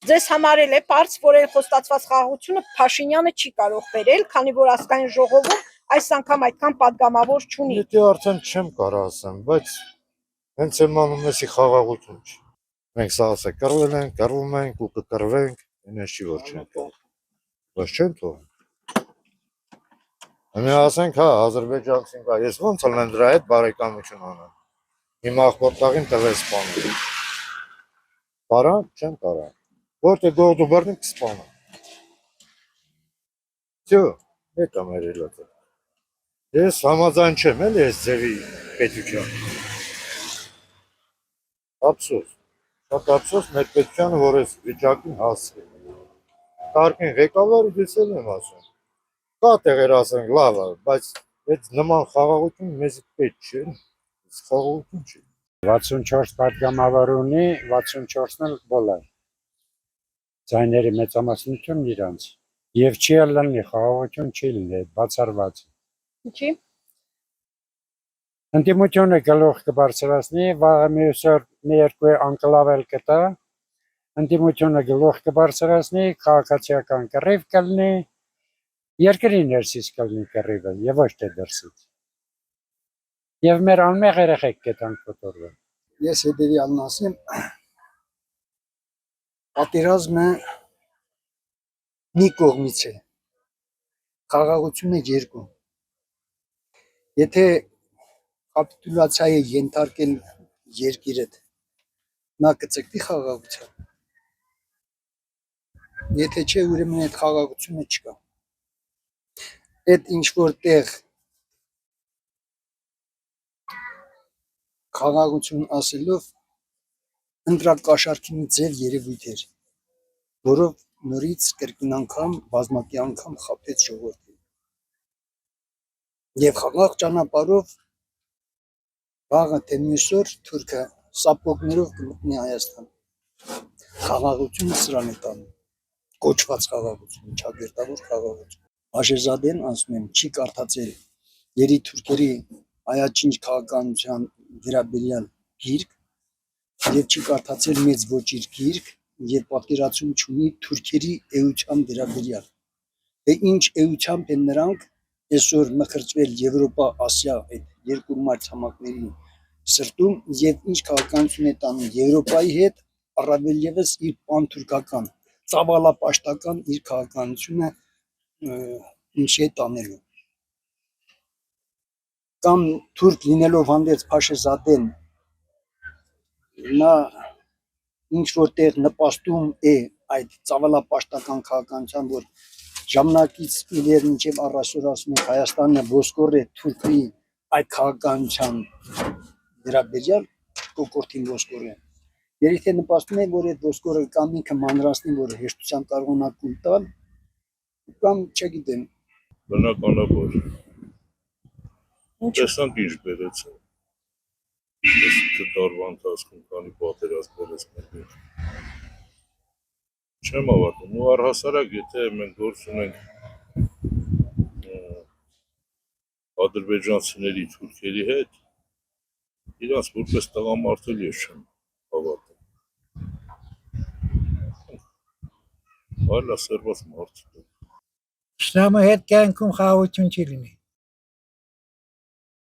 Ձեզ համարել է պարզ, որ այն խոստացված խաղաղությունը Փաշինյանը չի կարող բերել, քանի որ ազգային ժողովում այս անգամ այդքան падգամավոր չունի։ Եթե արդեն չեմ կարող ասեմ, բայց հենց իմանում էսի խաղաղություն չի։ Մենք սա ասա կռվել ենք, կռվում ենք ու կկռվենք, այնպես չի որ չենք կարող։ Բայց չեն թողնում։ Մենք ասենք, հա, ադրբեջանցին կա, ես ոնց ելնեմ դրա հետ բարեկամություն անեմ։ Հիմա ախորտաղին տվել սպանել։ Բարան չեմ կարող։ Որտե գողդու բռնի կսպանեմ։ Всё, это մեր ելածը։ Ես համաձայն չեմ էլի այս ձևի պետության։ Ափսոս։ Շատ ափսոս մեր պետությանը, որ այս վիճակին հասցրել։ Կարգին ղեկավարը ես էլ եմ ասում։ Կա տեղեր ասենք լավ է, բայց այդ նման խաղաղություն մեզ պետք չէ։ Այս խաղաղություն չի։ 64 падգամավոր ունի, 64-ն էլ բոլոր։ Ձայների մեծամասնությունն իրանց։ Եվ չի ելնի խաղաղություն չի լինի, բացառված։ Ինչի՞։ Ընդդիմությունը գլուխ կբարձրացնի, վաղը մյուս օր մի երկու անկլավ էլ կտա, ընդդիմությունը գլուխ կբարձրացնի, քաղաքացիական կռիվ կլինի, երկրի ներսից կլինի կռիվը եւ ոչ թե դրսից։ Եվ մեր անմեղ երեխեք կտանք կոտորվեն։ Ես հետևյալն ասեմ, պատերազմը մի կողմից է, խաղաղությունը երկու։ Եթե կապիտուլյացիայի ենթարկեն երկիրը, նա կծգտի խաղաղության։ Եթե չէ, ուրեմն այդ խաղաղությունը չկա։ Այդ ինչ որտեղ խաղաղություն ասելով ընտրակաշառքի մի ձև երևույթ էր, որով նորից կրկին անգամ բազմակի անգամ խաբեց ժողովրդին։ Եվ խաղաղ ճանապարհով վաղը թե մյուս օր թուրքը սապոգներով կմտնի Հայաստան։ Խաղաղությունը սրան է տանում, կոչված խաղաղություն, ճակերտավոր խաղաղություն։ Աշերզադեն ասում եմ, չի կարդացել երի թուրքերի այաճինչ քաղաքականության վերաբերյալ գիրք եւ չի կարդացել մեծ ոճիր գիրք եւ պատկերացում չունի թուրքերի էության վերաբերյալ։ Թե ինչ էությամբ են նրանք այսօր մխրճվել Եվրոպա, Ասիա այդ երկու մայրցամաքների սրտում եւ ինչ քաղաքականություն է տանում Եվրոպայի հետ, առավել եւս իր պանթուրքական, ծավալապաշտական իր քաղաքականությունը ինչի է տանելու։ Կամ թուրք լինելով հանդերձ Փաշեզադեն նա ինչ որտեղ նպաստում է այդ ծավալապաշտական քաղաքականության, որ ժամանակից իլեր մինչև առասուր ասում ենք Հայաստանը ոսկոր է թուրքի այդ քաղաքականության վերաբերյալ կոկորտին ոսկոր է։ Երբ նպաստում է, որ այդ ոսկորը կամ ինքը մանրացնի, որ հեշտությամբ կարողանա կուլ տալ, կամ չգիտեմ։ Բնականաբար։ Տեսանք ինչ բերեց։ Այս տարվա ընթացքում քանի պատերազմ բերեց մեր։ Չեմ ավարտում, ու առհասարակ եթե մենք գործ ունենք ադրբեջանցիների թուրքերի հետ, իրանց որպես տղամարդ էլ ես չեմ հավատում։ Այլ ասերված մարդ։ Շնամը հետ կյանքում խաղաղություն չի լինի։